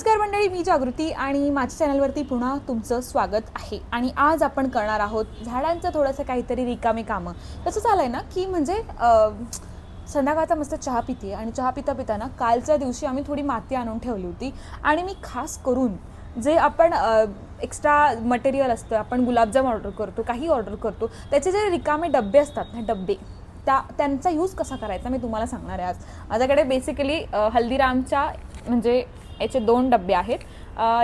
नमस्कार मंडळी, मी जागृती आणि माझ्या चॅनलवरती पुन्हा तुमचं स्वागत आहे. आणि आज आपण करणार आहोत झाडांचं थोडंसं काहीतरी रिकामी कामं. कसं झालं आहे ना की म्हणजे संध्याकाळचा मस्त चहा पिते आणि चहा पिता पिताना कालच्या दिवशी आम्ही थोडी माती आणून ठेवली होती आणि मी खास करून जे आपण एक्स्ट्रा मटेरियल असतं, आपण गुलाबजाम ऑर्डर करतो, काही ऑर्डर करतो, त्याचे जे रिकामे डबे असतात ना, डबे त्यांचा यूज कसा करायचा मी तुम्हाला सांगणार आहे आज. माझ्याकडे बेसिकली हल्दीरामच्या म्हणजे याचे 2 डबे आहेत,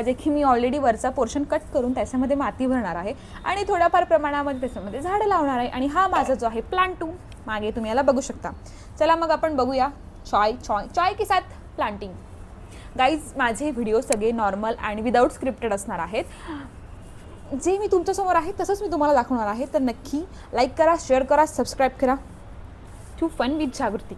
जे की मी ऑलरेडी वरचा पोर्शन कट करून त्याच्यामध्ये माती भरणार आहे आणि थोड्याफार प्रमाणामध्ये त्याच्यामध्ये झाडं लावणार आहे. आणि हा माझा जो आहे प्लांट 2 मागे तुम्ही याला बघू शकता. चला मग आपण बघूया चाय के साथ प्लांटिंग. गाईज, माझे व्हिडिओ सगळे नॉर्मल आणि विदाऊट स्क्रिप्टेड असणार आहेत. जे मी तुमच्यासमोर आहे तसंच मी तुम्हाला दाखवणार आहे. तर नक्की लाईक करा, शेअर करा, सबस्क्राईब करा. टू फन विथ जागृती.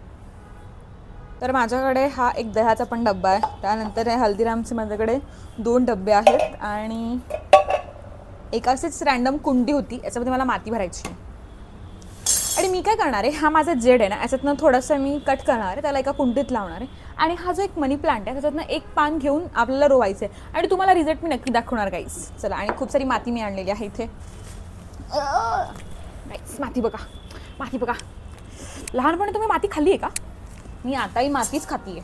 तर माझ्याकडे हा एक दह्याचा पण डब्बा आहे. त्यानंतर हे हल्दीरामचे माझ्याकडे 2 डबे आहेत आणि एक अशीच रँडम कुंडी होती, याच्यामध्ये मला माती भरायची. आणि मी काय करणार आहे, हा माझा जेड आहे ना, याच्यातनं थोडंसं मी कट करणार आहे, त्याला एका कुंडीत लावणार आहे. आणि हा जो एक मनी प्लांट आहे त्याच्यातनं एक पान घेऊन आपल्याला रोवायचं आहे आणि तुम्हाला रिझल्ट मी नक्की दाखवणार गाईस. चला, आणि खूप सारी माती मी आणलेली आहे इथे. गाईस, माती बघा. लहानपणी तुम्ही माती खाल्ली आहे का? मी आताही मातीच खाती आहे.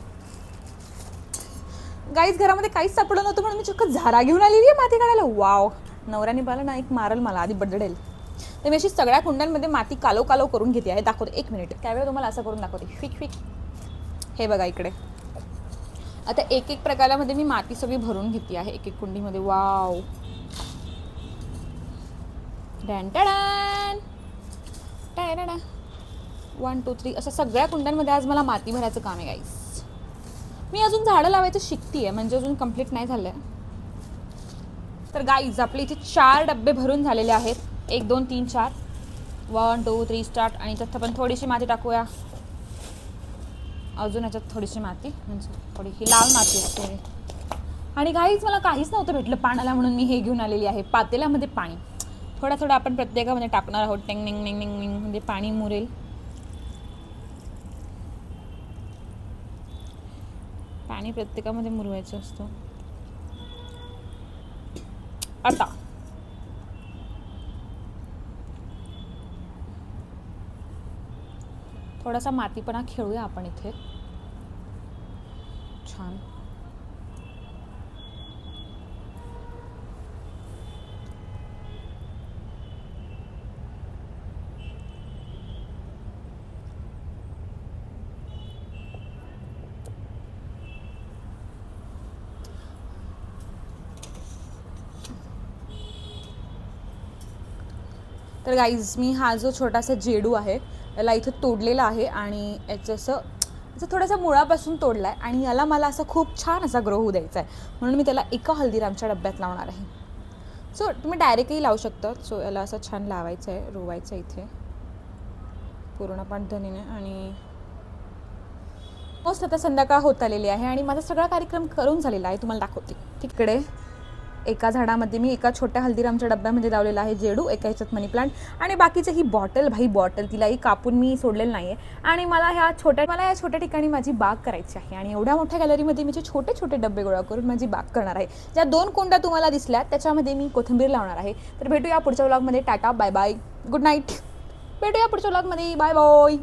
गाईज, घरामध्ये काहीच सापडलं नव्हतं म्हणून मी चक्क झारा घेऊन आलेली आहे माती काढायला. वाव, नवऱ्याने पाहिलं ना, एक मारल मला, आधी बदडेल. तर मी अशी सगळ्या कुंड्यांमध्ये माती कालो करून घेते आहे. दाखवते, 1 मिनिट. त्यावेळेला तुम्हाला असं करून दाखवते. फिक. हे बघा इकडे. आता एक प्रकारामध्ये मी माती सगळी भरून घेते आहे एक कुंडीमध्ये. वाव, डॅन 1 2 3 असं सगळ्या कुंड्यांमध्ये आज मला माती भरायचं काम आहे गाईस. मी अजून झाडं लावायचं शिकते, म्हणजे अजून कंप्लीट नाही झालं आहे. तर गाईज, आपले इथे 4 डबे भरून झालेले आहेत. 1 2 3 4 1 2 3 स्टार्ट. आणि त्यात आपण थोडीशी माती टाकूया. अजून याच्यात थोडीशी माती, म्हणजे थोडी ही लाल माती असते. आणि गाईज, मला काहीच नव्हतं भेटलं पाण्याला म्हणून मी हे घेऊन आलेली आहे. पातेल्यामध्ये पाणी थोडं आपण प्रत्येकामध्ये टाकणार आहोत. टेंग म्हणजे पाणी मुरेल. पाणी प्रत्येकामध्ये मुरवायचं असतं. आता थोडासा मातीपणा खेळूया आपण इथे. छान. तर गाईज, मी हा जो छोटासा जेडू आहे याला इथं तोडलेला आहे आणि याचं थोडासा मुळापासून तोडला आहे आणि याला मला असं खूप छान असा ग्रो होऊ द्यायचा आहे, म्हणून मी त्याला एका हल्दीरामच्या डब्यात लावणार आहे. सो तुम्ही डायरेक्टही लावू शकता. सो याला असं छान लावायचं आहे, रोवायचं आहे इथे पूर्ण पद्धतीने. आणि मस्त आता संध्याकाळ होत आलेली आहे आणि माझा सगळा कार्यक्रम करून झालेला आहे. तुम्हाला दाखवते. तिकडे एका झाडामध्ये मी एका छोट्या हल्दीरामच्या डब्यामध्ये लावलेला आहे जेडू, एका ह्याच्यात मनी प्लांट आणि बाकीचं ही बॉटल तिलाही कापून मी सोडलेलं नाही आहे. आणि मला या छोट्या ठिकाणी माझी बाग करायची आहे आणि एवढ्या मोठ्या गॅलरीमध्ये मी छोटे डबे गोळा करून माझी बाग करणार आहे. ज्या 2 कुंड्या तुम्हाला दिसल्या त्याच्यामध्ये मी कोथिंबीर लावणार आहे. तर भेटूया पुढच्या व्लॉगमध्ये. Tata, bye bye, good night. भेटूया पुढच्या व्लॉगमध्ये. Bye bye.